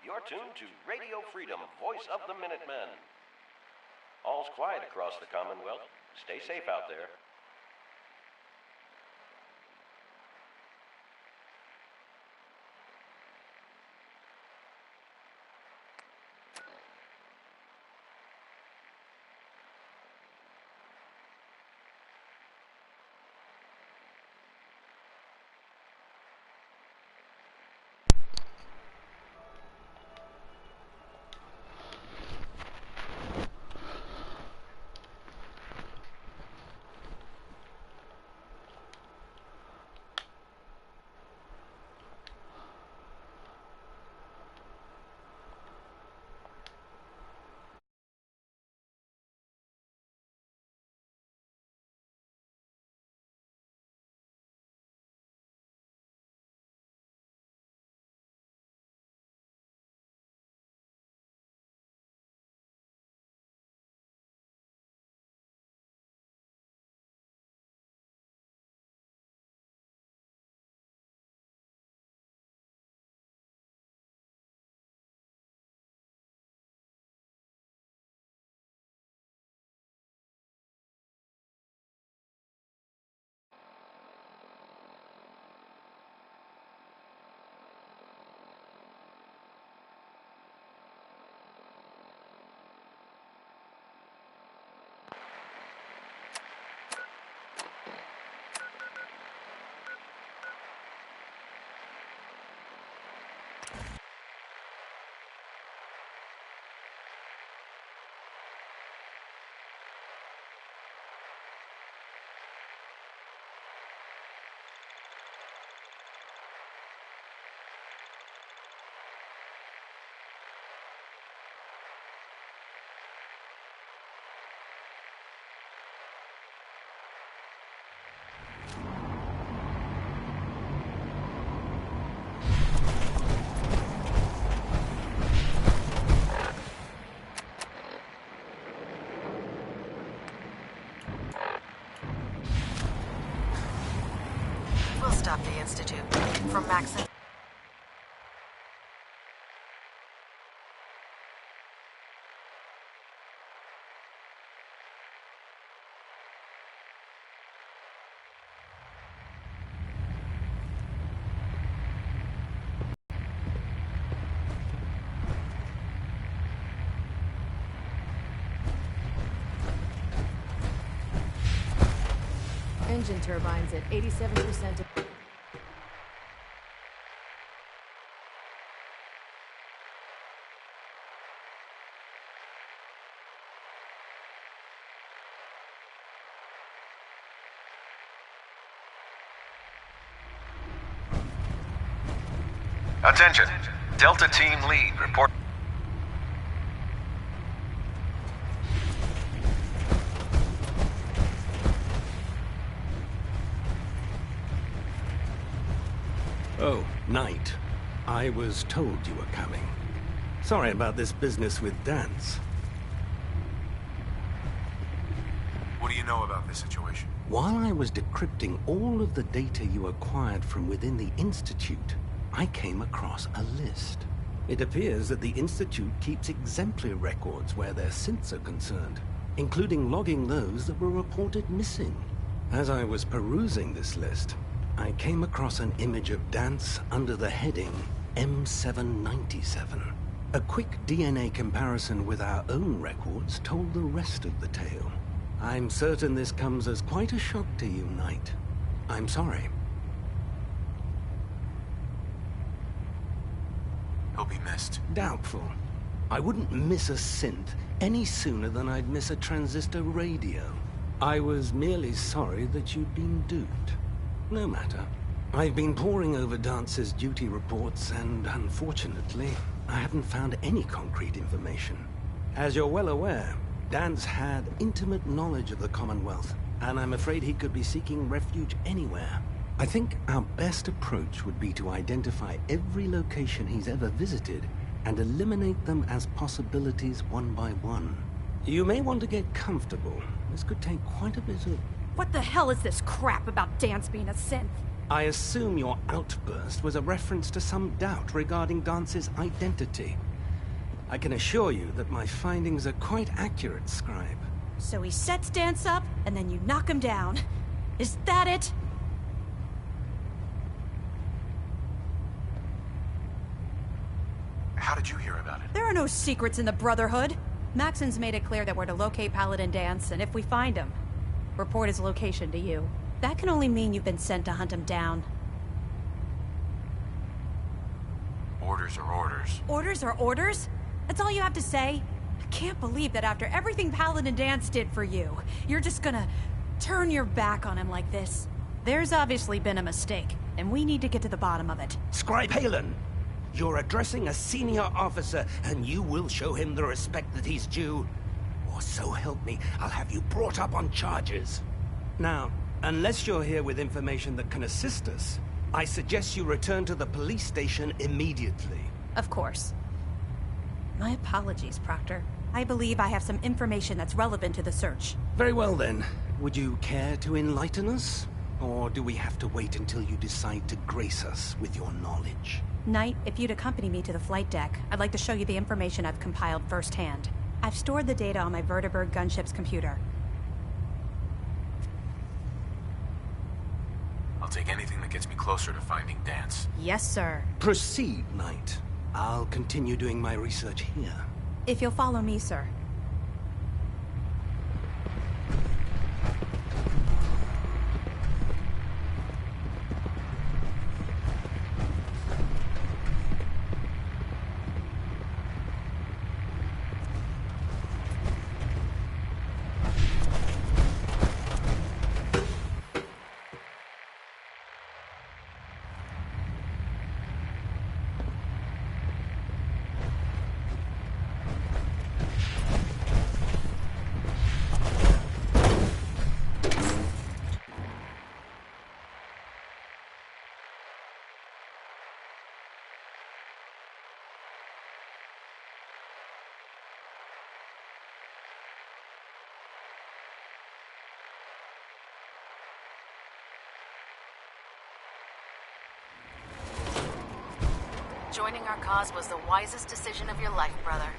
You're tuned to Radio Freedom, voice of the Minutemen. All's quiet across the Commonwealth. Stay safe out there. We'll stop the Institute from Maxon. Engine turbines at 87%. Attention. Delta Team Lead, report. Oh, Knight. I was told you were coming. Sorry about this business with Danse. What do you know about this situation? While I was decrypting all of the data you acquired from within the Institute, I came across a list. It appears that the Institute keeps exemplary records where their synths are concerned, including logging those that were reported missing. As I was perusing this list, I came across an image of Danse under the heading M797. A quick DNA comparison with our own records told the rest of the tale. I'm certain this comes as quite a shock to you, Knight. I'm sorry. He'll be missed. Doubtful. I wouldn't miss a synth any sooner than I'd miss a transistor radio. I was merely sorry that you'd been duped. No matter. I've been poring over Dance's duty reports, and unfortunately, I haven't found any concrete information. As you're well aware, Danse had intimate knowledge of the Commonwealth, and I'm afraid he could be seeking refuge anywhere. I think our best approach would be to identify every location he's ever visited and eliminate them as possibilities one by one. You may want to get comfortable. This could take quite a bit of... What the hell is this crap about Danse being a synth? I assume your outburst was a reference to some doubt regarding Dance's identity. I can assure you that my findings are quite accurate, Scribe. So he sets Dance up, and then you knock him down. Is that it? How did you hear about it? There are no secrets in the Brotherhood. Maxon's made it clear that we're to locate Paladin Dance, and if we find him, report his location to you. That can only mean you've been sent to hunt him down. Orders are orders. Orders are orders? That's all you have to say? I can't believe that after everything Paladin Dance did for you, you're just gonna turn your back on him like this. There's obviously been a mistake, and we need to get to the bottom of it. Scribe Haylen! You're addressing a senior officer, and you will show him the respect that he's due. Or so help me, I'll have you brought up on charges. Now, unless you're here with information that can assist us, I suggest you return to the police station immediately. Of course. My apologies, Proctor. I believe I have some information that's relevant to the search. Very well then. Would you care to enlighten us? Or do we have to wait until you decide to grace us with your knowledge? Knight, if you'd accompany me to the flight deck, I'd like to show you the information I've compiled firsthand. I've stored the data on my Vertibird gunship's computer. I'll take anything that gets me closer to finding Dance. Yes, sir. Proceed, Knight. I'll continue doing my research here. If you'll follow me, sir. Joining our cause was the wisest decision of your life, brother.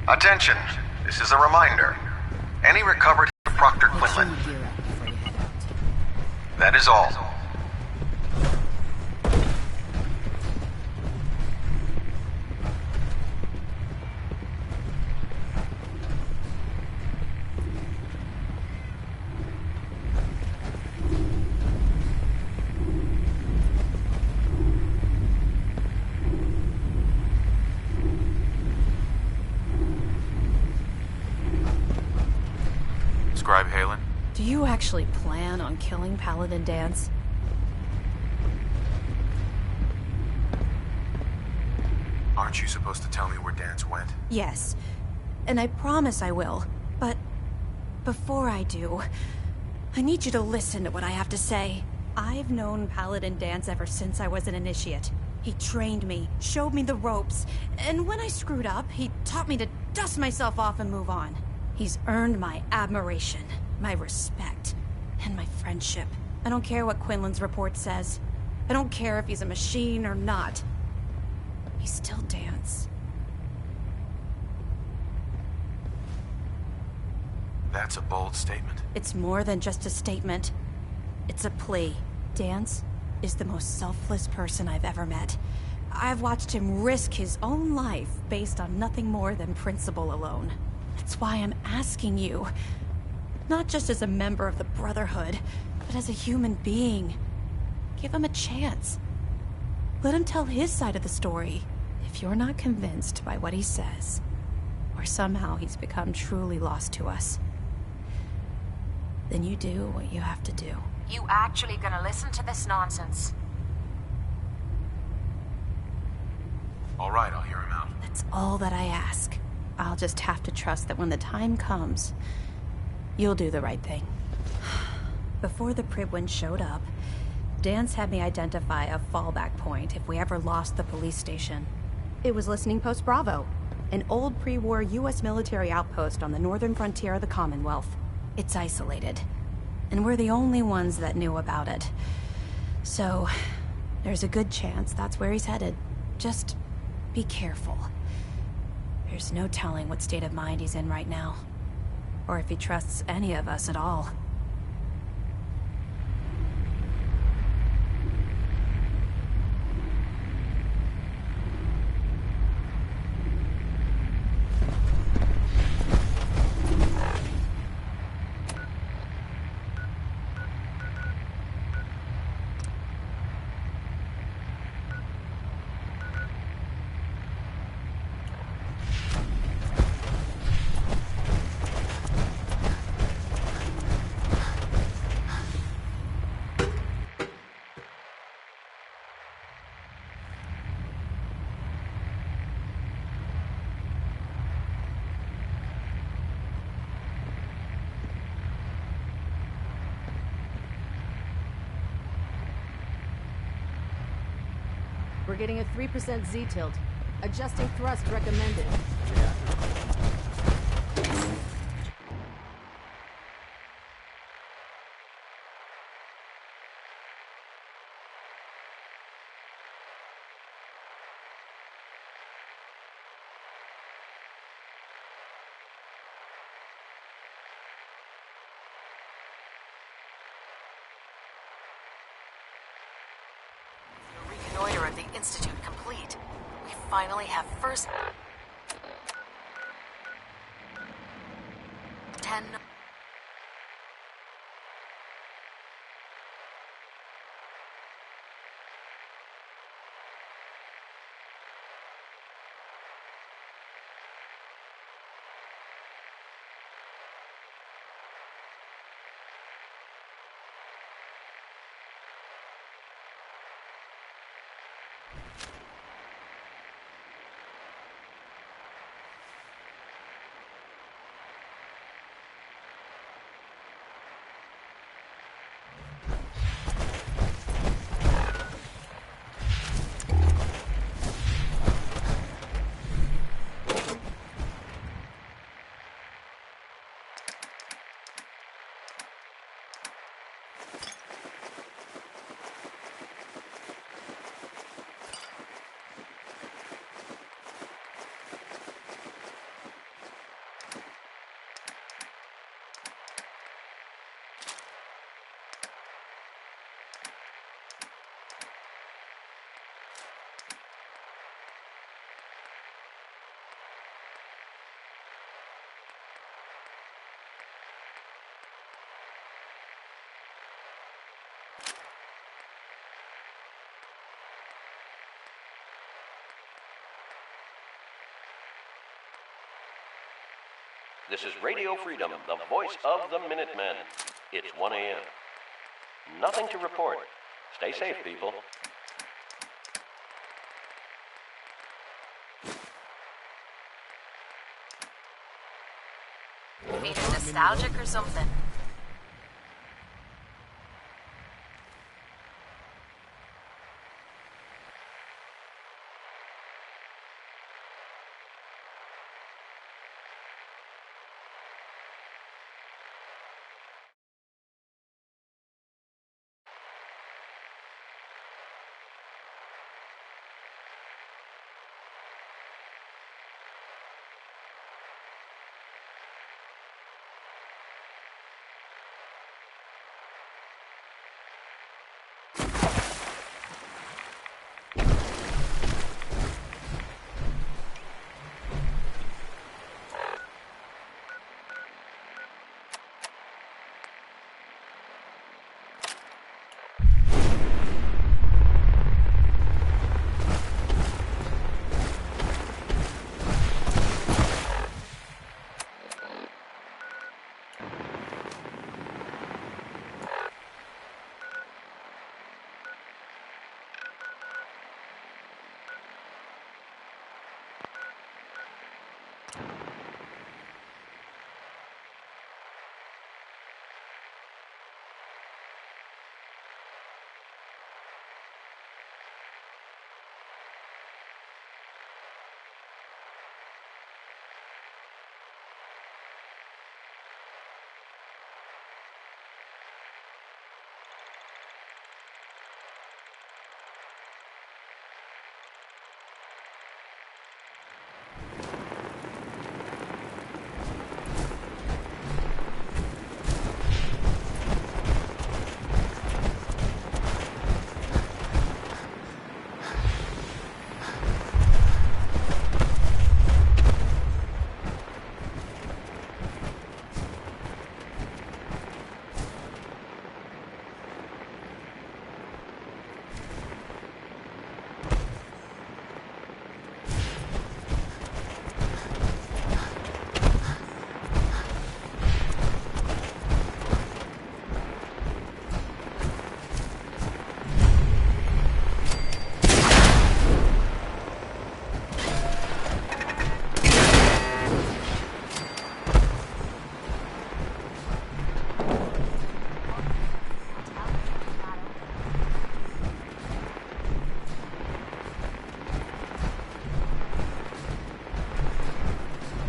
Attention, this is a reminder. Any recovered Proctor Quinlan. That is all. Scribe Halen? Do you actually plan on killing Paladin Danse? Aren't you supposed to tell me where Danse went? Yes. And I promise I will. But before I do, I need you to listen to what I have to say. I've known Paladin Danse ever since I was an initiate. He trained me, showed me the ropes, and when I screwed up, he taught me to dust myself off and move on. He's earned my admiration, my respect, and my friendship. I don't care what Quinlan's report says. I don't care if he's a machine or not. He's still Danse. That's a bold statement. It's more than just a statement. It's a plea. Danse is the most selfless person I've ever met. I've watched him risk his own life based on nothing more than principle alone. That's why I'm asking you. Not just as a member of the Brotherhood, but as a human being. Give him a chance. Let him tell his side of the story. If you're not convinced by what he says, or somehow he's become truly lost to us, then you do what you have to do. You actually gonna listen to this nonsense? All right, I'll hear him out. That's all that I ask. I'll just have to trust that when the time comes, you'll do the right thing. Before the Pribwin showed up, Danse had me identify a fallback point if we ever lost the police station. It was Listening Post Bravo, an old pre-war U.S. military outpost on the northern frontier of the Commonwealth. It's isolated, and we're the only ones that knew about it. So, there's a good chance that's where he's headed. Just be careful. There's no telling what state of mind he's in right now, or if he trusts any of us at all. We're getting a 3% Z-tilt. Adjusting thrust recommended. Reconnoiter of the Institute complete. We finally have first... 10... This is Radio Freedom, the voice of the Minutemen. It's 1 a.m. Nothing to report. Stay safe, people. Feeling nostalgic or something?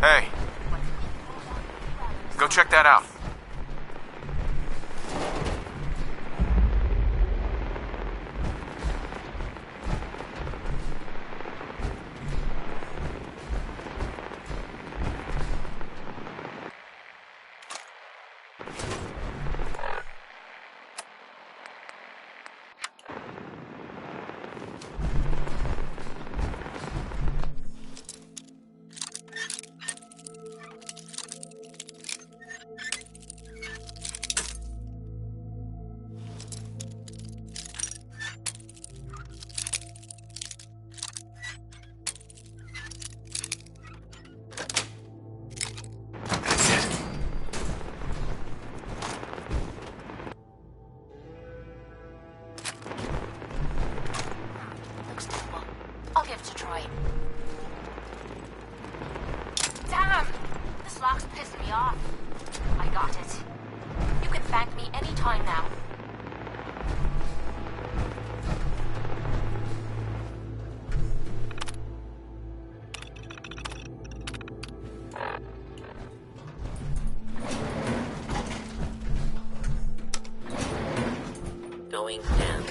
Hey. Go check that out. I'll give it a try. Damn! This lock's pissing me off. I got it. You can thank me any time now. Going down.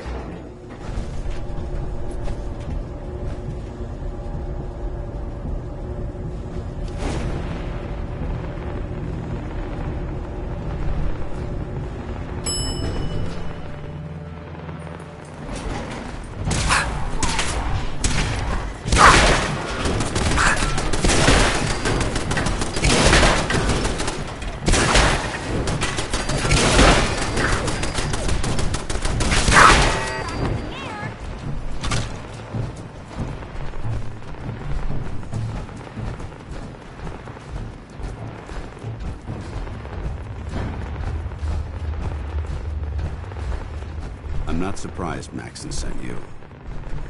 I'm not surprised Maxon sent you.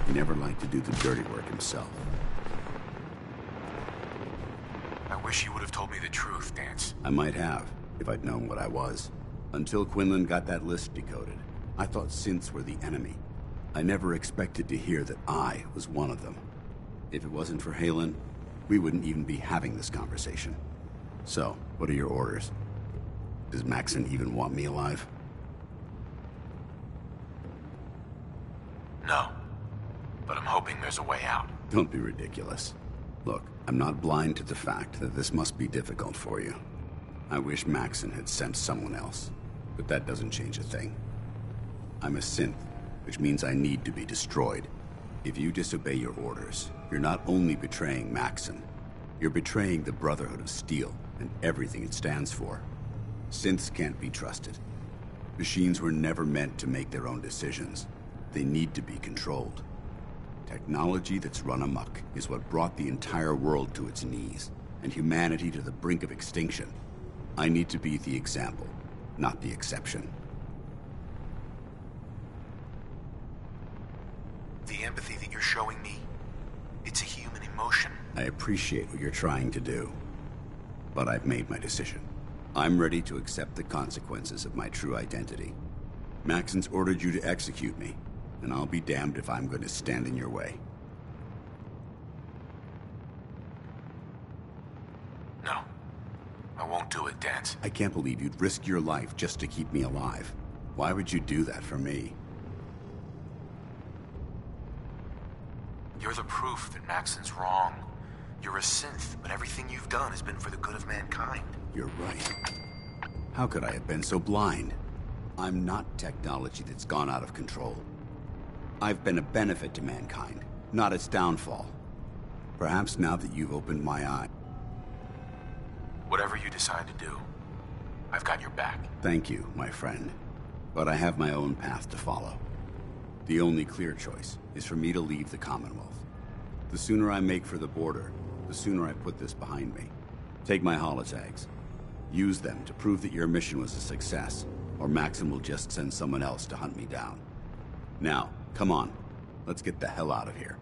He never liked to do the dirty work himself. I wish you would have told me the truth, Danse. I might have, if I'd known what I was. Until Quinlan got that list decoded, I thought synths were the enemy. I never expected to hear that I was one of them. If it wasn't for Haylen, we wouldn't even be having this conversation. So, what are your orders? Does Maxon even want me alive? No. But I'm hoping there's a way out. Don't be ridiculous. Look, I'm not blind to the fact that this must be difficult for you. I wish Maxon had sent someone else, but that doesn't change a thing. I'm a synth, which means I need to be destroyed. If you disobey your orders, you're not only betraying Maxon, you're betraying the Brotherhood of Steel and everything it stands for. Synths can't be trusted. Machines were never meant to make their own decisions. They need to be controlled. Technology that's run amok is what brought the entire world to its knees, and humanity to the brink of extinction. I need to be the example, not the exception. The empathy that you're showing me, it's a human emotion. I appreciate what you're trying to do, but I've made my decision. I'm ready to accept the consequences of my true identity. Maxon's ordered you to execute me, and I'll be damned if I'm going to stand in your way. No. I won't do it, Danse. I can't believe you'd risk your life just to keep me alive. Why would you do that for me? You're the proof that Maxon's wrong. You're a synth, but everything you've done has been for the good of mankind. You're right. How could I have been so blind? I'm not technology that's gone out of control. I've been a benefit to mankind, not its downfall. Perhaps now that you've opened my eye. Whatever you decide to do, I've got your back. Thank you, my friend. But I have my own path to follow. The only clear choice is for me to leave the Commonwealth. The sooner I make for the border, the sooner I put this behind me. Take my holotags. Use them to prove that your mission was a success, or Maxon will just send someone else to hunt me down. Now, come on. Let's get the hell out of here.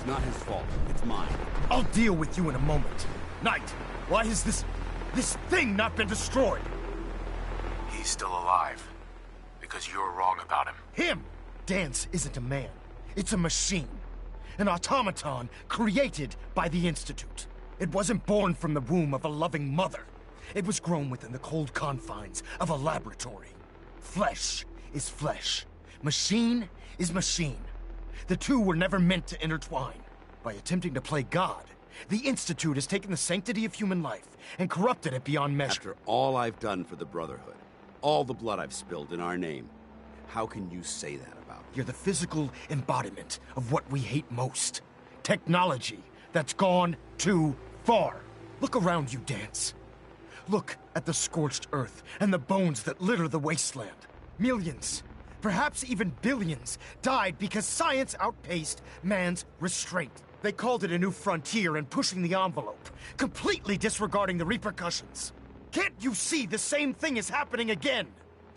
not his fault. It's mine. I'll deal with you in a moment. Knight, why has this thing not been destroyed? He's still alive. Because you're wrong about him. Him! Dance isn't a man. It's a machine. An automaton created by the Institute. It wasn't born from the womb of a loving mother. It was grown within the cold confines of a laboratory. Flesh is flesh. Machine is machine. The two were never meant to intertwine. By attempting to play God, the Institute has taken the sanctity of human life and corrupted it beyond measure. After all I've done for the Brotherhood, all the blood I've spilled in our name, how can you say that about me? You're the physical embodiment of what we hate most. Technology that's gone too far. Look around you, Dance. Look at the scorched earth and the bones that litter the wasteland. Millions, perhaps even billions, died because science outpaced man's restraint. They called it a new frontier and pushing the envelope, completely disregarding the repercussions. Can't you see the same thing is happening again?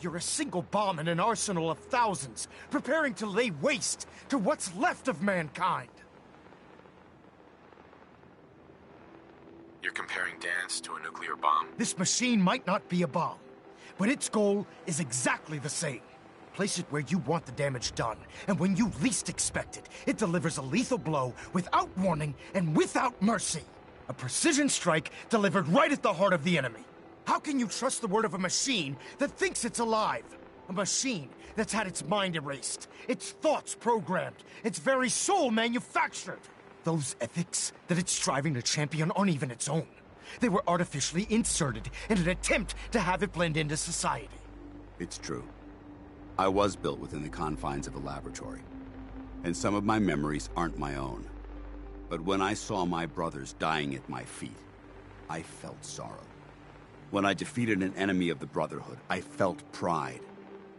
You're a single bomb in an arsenal of thousands, preparing to lay waste to what's left of mankind. You're comparing Dance to a nuclear bomb? This machine might not be a bomb, but its goal is exactly the same. Place it where you want the damage done, and when you least expect it, it delivers a lethal blow without warning and without mercy. A precision strike delivered right at the heart of the enemy. How can you trust the word of a machine that thinks it's alive? A machine that's had its mind erased, its thoughts programmed, its very soul manufactured. Those ethics that it's striving to champion aren't even its own. They were artificially inserted in an attempt to have it blend into society. It's true. I was built within the confines of a laboratory, and some of my memories aren't my own. But when I saw my brothers dying at my feet, I felt sorrow. When I defeated an enemy of the Brotherhood, I felt pride.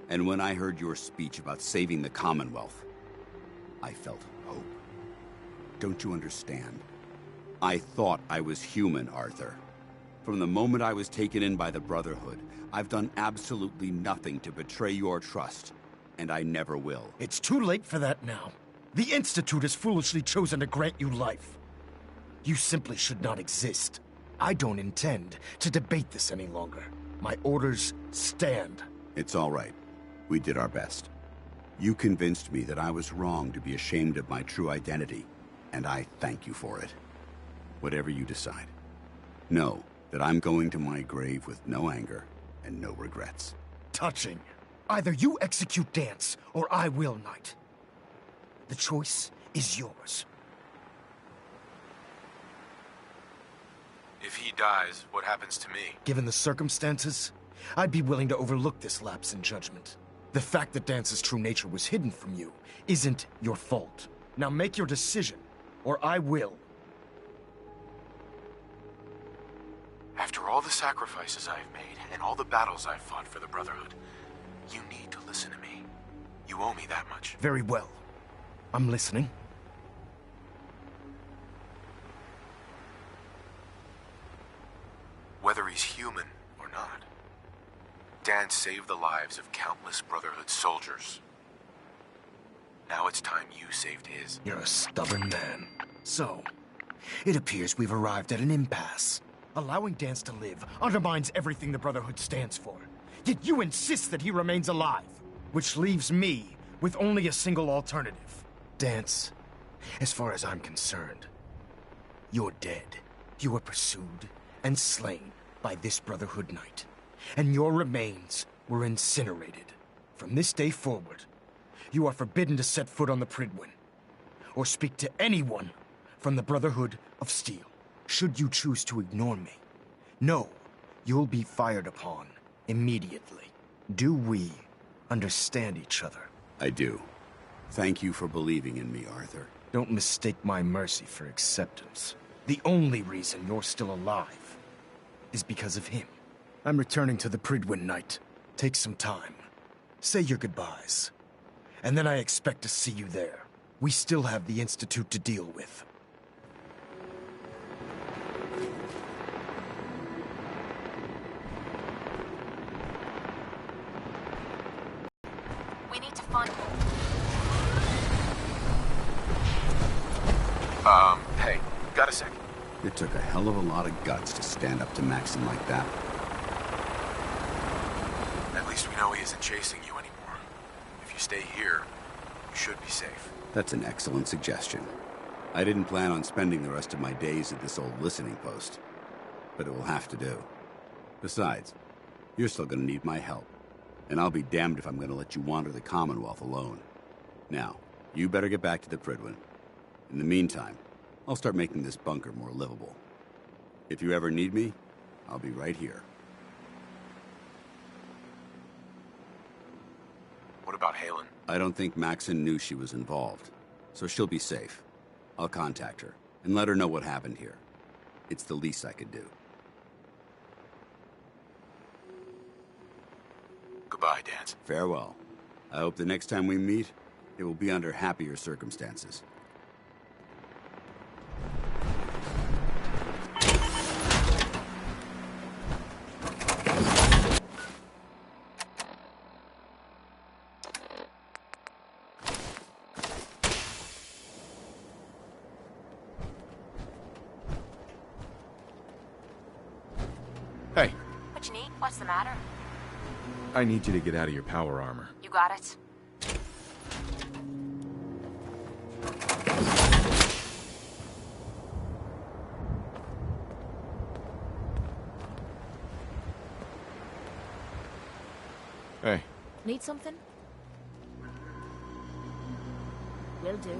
And when I heard your speech about saving the Commonwealth, I felt hope. Don't you understand? I thought I was human, Arthur. From the moment I was taken in by the Brotherhood, I've done absolutely nothing to betray your trust, and I never will. It's too late for that now. The Institute has foolishly chosen to grant you life. You simply should not exist. I don't intend to debate this any longer. My orders stand. It's all right. We did our best. You convinced me that I was wrong to be ashamed of my true identity, and I thank you for it. Whatever you decide. Know that I'm going to my grave with no anger and no regrets. Touching. Either you execute Dance, or I will, Knight. The choice is yours. If he dies, what happens to me? Given the circumstances, I'd be willing to overlook this lapse in judgment. The fact that Dance's true nature was hidden from you isn't your fault. Now make your decision, or I will. After all the sacrifices I've made and all the battles I've fought for the Brotherhood, you need to listen to me. You owe me that much. Very well. I'm listening. Whether he's human or not, Dance saved the lives of countless Brotherhood soldiers. Now it's time you saved his. You're a stubborn man. So, it appears we've arrived at an impasse. Allowing Dance to live undermines everything the Brotherhood stands for. Yet you insist that he remains alive, which leaves me with only a single alternative. Dance, as far as I'm concerned, you're dead. You were pursued and slain by this Brotherhood Knight, and your remains were incinerated. From this day forward, you are forbidden to set foot on the Prydwen, or speak to anyone from the Brotherhood of Steel. Should you choose to ignore me, know you'll be fired upon immediately. Do we understand each other? I do. Thank you for believing in me, Arthur. Don't mistake my mercy for acceptance. The only reason you're still alive is because of him. I'm returning to the Prydwen, Knight. Take some time. Say your goodbyes. And then I expect to see you there. We still have the Institute to deal with. We need to find... Hey, got a second? It took a hell of a lot of guts to stand up to Maxon like that. At least we know he isn't chasing you anymore. If you stay here, you should be safe. That's an excellent suggestion. I didn't plan on spending the rest of my days at this old listening post, but it will have to do. Besides, you're still gonna need my help, and I'll be damned if I'm gonna let you wander the Commonwealth alone. Now, you better get back to the Prydwen. In the meantime, I'll start making this bunker more livable. If you ever need me, I'll be right here. What about Haylen? I don't think Maxon knew she was involved, so she'll be safe. I'll contact her and let her know what happened here. It's the least I could do. Goodbye, Danse. Farewell. I hope the next time we meet, it will be under happier circumstances. Hey, What you need? What's the matter? I need you to get out of your power armor. You got it. Hey. Need something? Will do.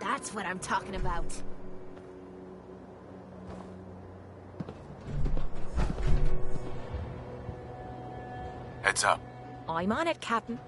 That's what I'm talking about. Heads up. I'm on it, Captain.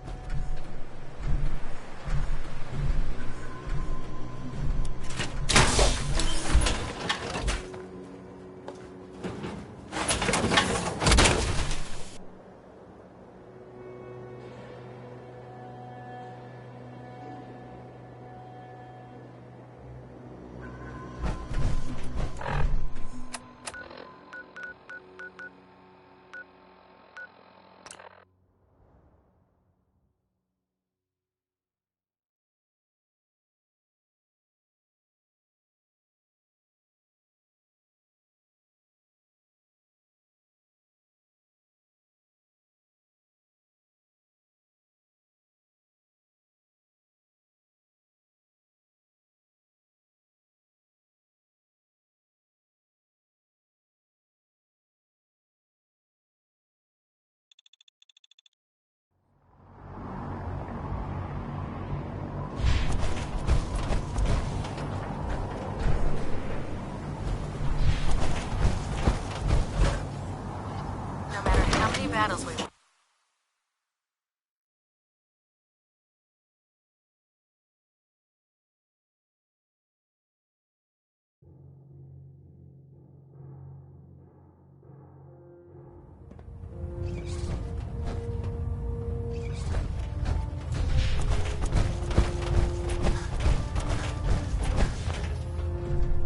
No matter how many battles we win.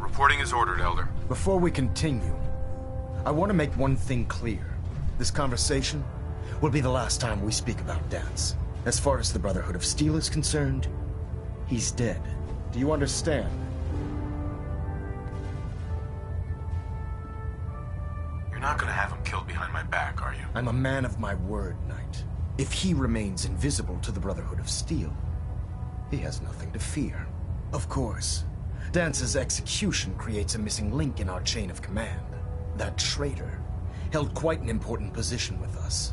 Reporting is ordered, Elder. Before we continue, I want to make one thing clear. This conversation will be the last time we speak about Danse. As far as the Brotherhood of Steel is concerned, he's dead. Do you understand? You're not gonna have him killed behind my back, are you? I'm a man of my word, Knight. If he remains invisible to the Brotherhood of Steel, he has nothing to fear. Of course, Dance's execution creates a missing link in our chain of command. That traitor held quite an important position with us.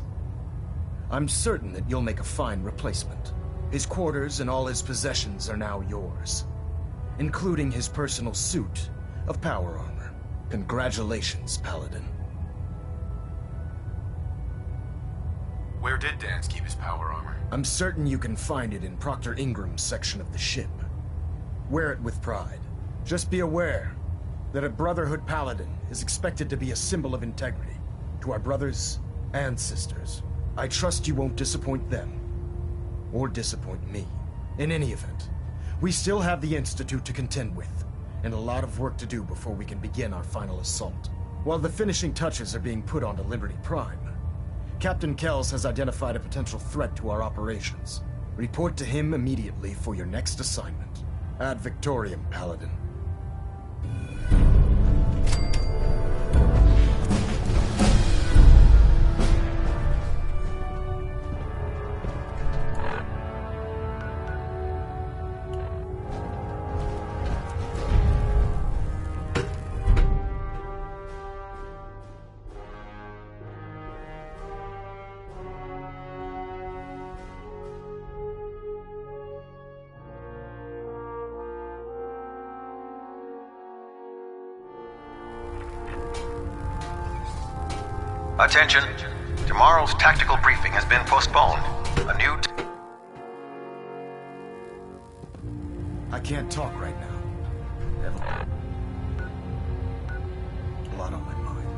I'm certain that you'll make a fine replacement. His quarters and all his possessions are now yours, including his personal suit of power armor. Congratulations, Paladin. Where did Danse keep his power armor? I'm certain you can find it in Proctor Ingram's section of the ship. Wear it with pride. Just be aware that a Brotherhood Paladin is expected to be a symbol of integrity to our brothers and sisters. I trust you won't disappoint them, or disappoint me. In any event, We still have the Institute to contend with, and a lot of work to do before we can begin our final assault. While the finishing touches are being put onto Liberty Prime, Captain Kells has identified a potential threat to our operations. Report to him immediately for your next assignment. Ad Victoriam, Paladin. Attention. Tomorrow's tactical briefing has been postponed. A new... I can't talk right now. I have a lot on my mind.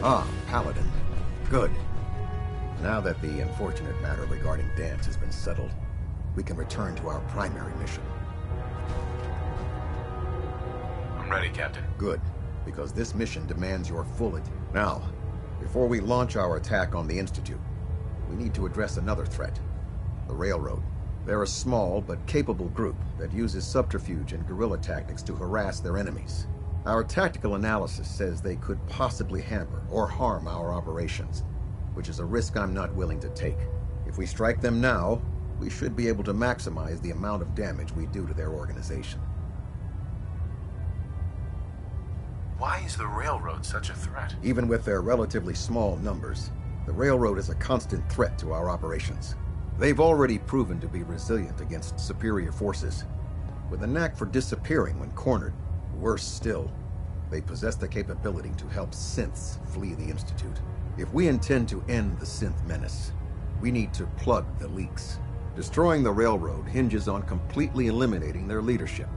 Ah, Paladin. Good. Now that the unfortunate matter regarding Danse has been settled, we can return to our primary mission. I'm ready, Captain. Good, because this mission demands your full Now, before we launch our attack on the Institute, we need to address another threat. The Railroad. They're a small but capable group that uses subterfuge and guerrilla tactics to harass their enemies. Our tactical analysis says they could possibly hamper or harm our operations, which is a risk I'm not willing to take. If we strike them now, we should be able to maximize the amount of damage we do to their organization. Why is the Railroad such a threat? Even with their relatively small numbers, the Railroad is a constant threat to our operations. They've already proven to be resilient against superior forces, with a knack for disappearing when cornered. Worse still, they possess the capability to help synths flee the Institute. If we intend to end the synth menace, we need to plug the leaks. Destroying the Railroad hinges on completely eliminating their leadership.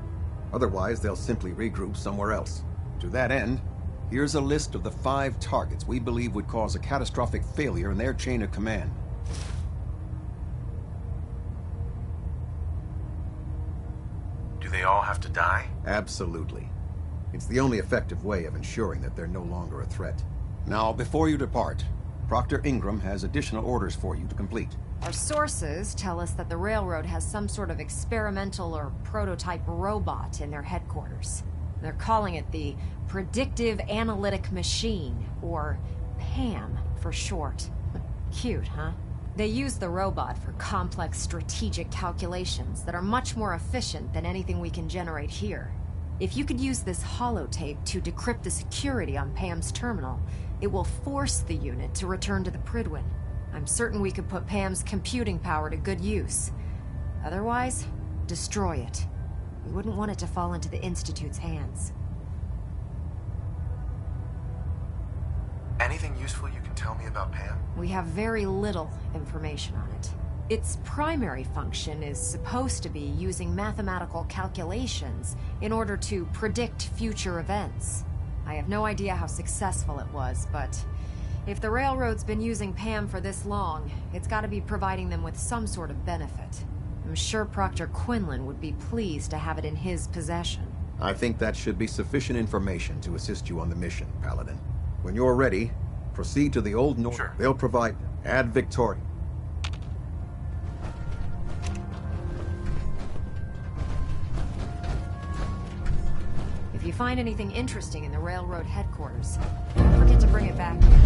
Otherwise, they'll simply regroup somewhere else. To that end, here's a list of the 5 targets we believe would cause a catastrophic failure in their chain of command. Do they all have to die? Absolutely. It's the only effective way of ensuring that they're no longer a threat. Now, before you depart, Proctor Ingram has additional orders for you to complete. Our sources tell us that the Railroad has some sort of experimental or prototype robot in their headquarters. They're calling it the Predictive Analytic Machine, or PAM for short. Cute, huh? They use the robot for complex strategic calculations that are much more efficient than anything we can generate here. If you could use this holotape to decrypt the security on PAM's terminal, it will force the unit to return to the Prydwen. I'm certain we could put PAM's computing power to good use. Otherwise, destroy it. We wouldn't want it to fall into the Institute's hands. Anything useful you can tell me about PAM? We have very little information on it. Its primary function is supposed to be using mathematical calculations in order to predict future events. I have no idea how successful it was, but if the Railroad's been using PAM for this long, it's got to be providing them with some sort of benefit. I'm sure Proctor Quinlan would be pleased to have it in his possession. I think that should be sufficient information to assist you on the mission, Paladin. When you're ready, proceed to the Old North. Sure. They'll provide Ad Victoriam. If you find anything interesting in the Railroad headquarters, don't forget to bring it back here.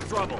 trouble.